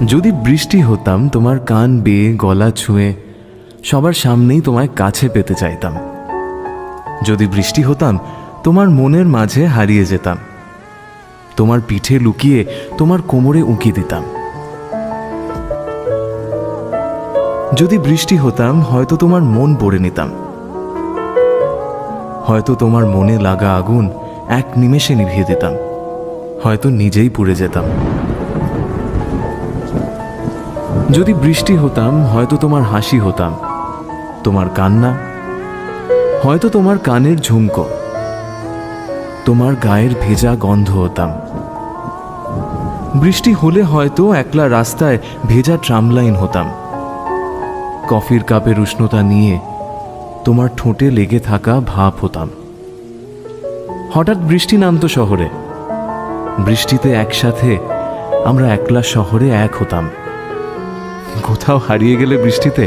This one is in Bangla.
যদি বৃষ্টি হতাম তোমার কান বেয়ে গলা ছুঁয়ে সবার সামনেই তোমায় কাছে পেতে চাইতাম। যদি বৃষ্টি হতাম তোমার মনের মাঝে হারিয়ে যেতাম, তোমার পিঠে লুকিয়ে তোমার কোমরে উঁকি দিতাম। যদি বৃষ্টি হতাম হয়তো তোমার মন পড়ে নিতাম, হয়তো তোমার মনে লাগা আগুন এক নিমেষে নিভিয়ে দিতাম, হয়তো নিজেই পুড়ে যেতাম। যদি বৃষ্টি হতাম হয়তো তোমার হাসি হতাম, তোমার কান্না হয়তো তোমার কানের ঝুমকো, তোমার গায়ের ভেজা গন্ধ হতাম। বৃষ্টি হলে হয়তো একলা রাস্তায় ভেজা ট্রামলাইন হতাম, কফির কাপের উষ্ণতা নিয়ে তোমার ঠোঁটে লেগে থাকা ভাপ হতাম। হঠাৎ বৃষ্টি নামতো শহরে, বৃষ্টিতে একসাথে আমরা একলা শহরে এক হতাম। কোথাও হারিয়ে গেলে বৃষ্টিতে